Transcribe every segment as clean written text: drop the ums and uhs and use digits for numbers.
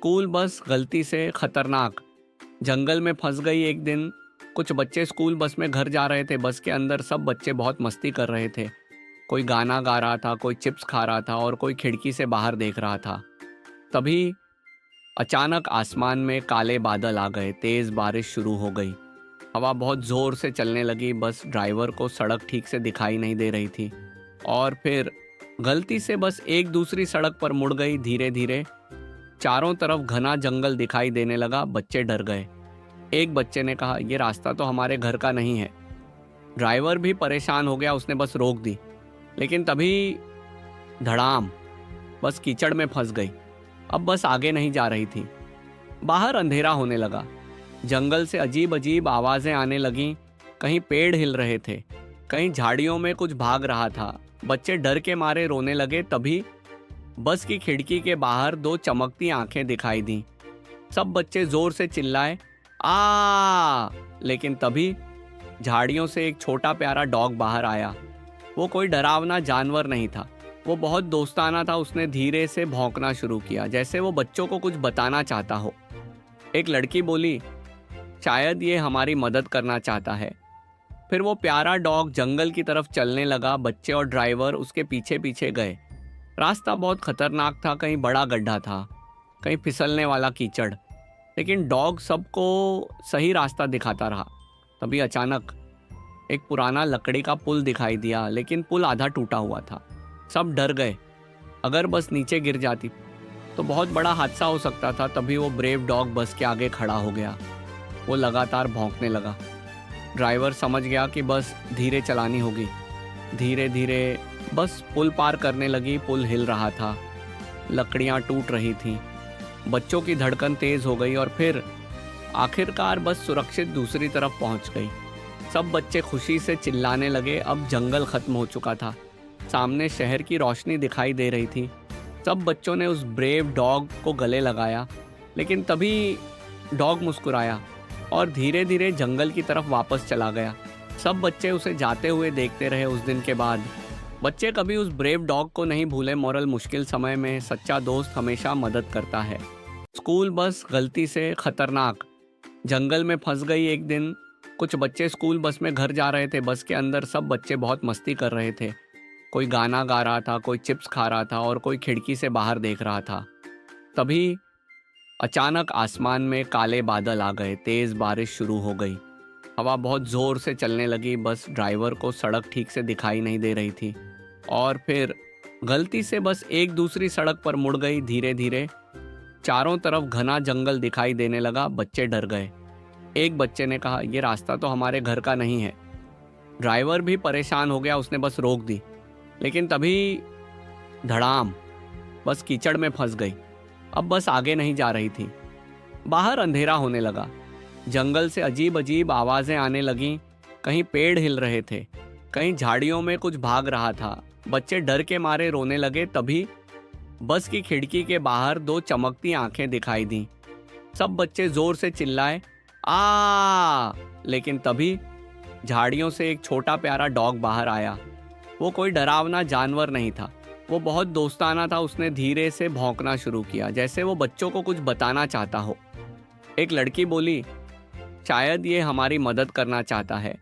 School bus गलती से खतरनाक जंगल में फंस गई एक दिन। कुछ बच्चे स्कूल बस में घर जा रहे थे। बस के अंदर सब बच्चे बहुत मस्ती कर रहे थे। कोई गाना गा रहा था, कोई चिप्स खा रहा था और कोई खिड़की से बाहर देख रहा था। तभी अचानक आसमान में काले बादल आ गए। तेज बारिश शुरू हो गई। हवा बहुत जोर से चलने लगी। बस ड्राइवर को सड़क ठीक से दिखाई नहीं दे रही थी और फिर गलती से बस एक दूसरी सड़क पर मुड़ गई। धीरे धीरे चारों तरफ घना जंगल दिखाई देने लगा। बच्चे डर गए। एक बच्चे ने कहा, यह रास्ता तो हमारे घर का नहीं है। ड्राइवर भी परेशान हो गया। उसने बस रोक दी, लेकिन तभी धड़ाम, बस कीचड़ में फंस गई। अब बस आगे नहीं जा रही थी। बाहर अंधेरा होने लगा। जंगल से अजीब अजीब आवाजें आने लगीं। कहीं पेड़ हिल रहे थे, कहीं झाड़ियों में कुछ भाग रहा था। बच्चे डर के मारे रोने लगे। तभी बस की खिड़की के बाहर दो चमकती आंखें दिखाई दी। सब बच्चे जोर से चिल्लाए, आ! लेकिन तभी झाड़ियों से एक छोटा प्यारा डॉग बाहर आया। वो कोई डरावना जानवर नहीं था, वो बहुत दोस्ताना था। उसने धीरे से भौंकना शुरू किया, जैसे वो बच्चों को कुछ बताना चाहता हो। एक लड़की बोली, शायद ये हमारी मदद करना चाहता है। फिर वो प्यारा डॉग जंगल की तरफ चलने लगा। बच्चे और ड्राइवर उसके पीछे पीछे गए। रास्ता बहुत खतरनाक था। कहीं बड़ा गड्ढा था, कहीं फिसलने वाला कीचड़, लेकिन डॉग सबको सही रास्ता दिखाता रहा। तभी अचानक एक पुराना लकड़ी का पुल दिखाई दिया, लेकिन पुल आधा टूटा हुआ था। सब डर गए। अगर बस नीचे गिर जाती तो बहुत बड़ा हादसा हो सकता था। तभी वो ब्रेव डॉग बस के आगे खड़ा हो गया। वो लगातार भौंकने लगा। ड्राइवर समझ गया कि बस धीरे चलानी होगी। धीरे धीरे बस पुल पार करने लगी। पुल हिल रहा था, लकड़ियाँ टूट रही थीं। बच्चों की धड़कन तेज हो गई और फिर आखिरकार बस सुरक्षित दूसरी तरफ पहुंच गई। सब बच्चे खुशी से चिल्लाने लगे। अब जंगल खत्म हो चुका था। सामने शहर की रोशनी दिखाई दे रही थी। सब बच्चों ने उस ब्रेव डॉग को गले लगाया, लेकिन तभी डॉग मुस्कुराया और धीरे धीरे जंगल की तरफ वापस चला गया। सब बच्चे उसे जाते हुए देखते रहे। उस दिन के बाद बच्चे कभी उस ब्रेव डॉग को नहीं भूले। मोरल, मुश्किल समय में सच्चा दोस्त हमेशा मदद करता है। स्कूल बस गलती से खतरनाक जंगल में फंस गई एक दिन। कुछ बच्चे स्कूल बस में घर जा रहे थे। बस के अंदर सब बच्चे बहुत मस्ती कर रहे थे। कोई गाना गा रहा था, कोई चिप्स खा रहा था और कोई खिड़की से बाहर देख रहा था। तभी अचानक आसमान में काले बादल आ गए। तेज बारिश शुरू हो गई। हवा बहुत जोर से चलने लगी। बस ड्राइवर को सड़क ठीक से दिखाई नहीं दे रही थी और फिर गलती से बस एक दूसरी सड़क पर मुड़ गई। धीरे धीरे चारों तरफ घना जंगल दिखाई देने लगा। बच्चे डर गए। एक बच्चे ने कहा, यह रास्ता तो हमारे घर का नहीं है। ड्राइवर भी परेशान हो गया। उसने बस रोक दी, लेकिन तभी धड़ाम, बस कीचड़ में फंस गई। अब बस आगे नहीं जा रही थी। बाहर अंधेरा होने लगा। जंगल से अजीब अजीब आवाजें आने लगीं। कहीं पेड़ हिल रहे थे, कहीं झाड़ियों में कुछ भाग रहा था। बच्चे डर के मारे रोने लगे। तभी बस की खिड़की के बाहर दो चमकती आंखें दिखाई दी। सब बच्चे जोर से चिल्लाए, आ! लेकिन तभी झाड़ियों से एक छोटा प्यारा डॉग बाहर आया। वो कोई डरावना जानवर नहीं था, वो बहुत दोस्ताना था। उसने धीरे से भौंकना शुरू किया, जैसे वो बच्चों को कुछ बताना चाहता हो। एक लड़की बोली, शायद ये हमारी मदद करना चाहता है।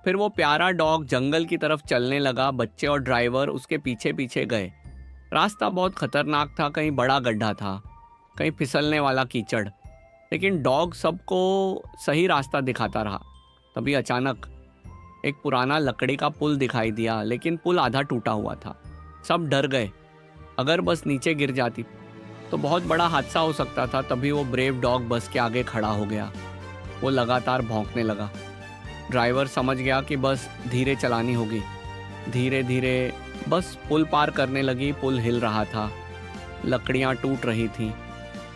फिर वो प्यारा डॉग जंगल की तरफ चलने लगा। बच्चे और ड्राइवर उसके पीछे पीछे गए। रास्ता बहुत खतरनाक था। कहीं बड़ा गड्ढा था, कहीं फिसलने वाला कीचड़, लेकिन डॉग सबको सही रास्ता दिखाता रहा। तभी अचानक एक पुराना लकड़ी का पुल दिखाई दिया, लेकिन पुल आधा टूटा हुआ था। सब डर गए। अगर बस नीचे गिर जाती तो बहुत बड़ा हादसा हो सकता था। तभी वो ब्रेव डॉग बस के आगे खड़ा हो गया। वो लगातार भौंकने लगा। ड्राइवर समझ गया कि बस धीरे चलानी होगी। धीरे धीरे बस पुल पार करने लगी। पुल हिल रहा था, लकड़ियाँ टूट रही थीं।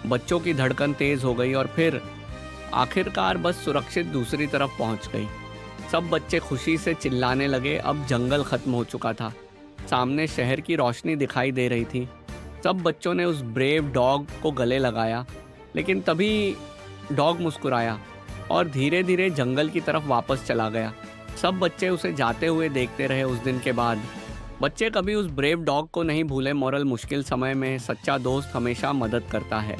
बच्चों की धड़कन तेज हो गई और फिर आखिरकार बस सुरक्षित दूसरी तरफ पहुंच गई। सब बच्चे खुशी से चिल्लाने लगे। अब जंगल खत्म हो चुका था। सामने शहर की रोशनी दिखाई दे रही थी। सब बच्चों ने उस ब्रेव डॉग को गले लगाया, लेकिन तभी डॉग मुस्कुराया और धीरे धीरे जंगल की तरफ वापस चला गया। सब बच्चे उसे जाते हुए देखते रहे। उस दिन के बाद बच्चे कभी उस ब्रेव डॉग को नहीं भूले। मोरल, मुश्किल समय में सच्चा दोस्त हमेशा मदद करता है।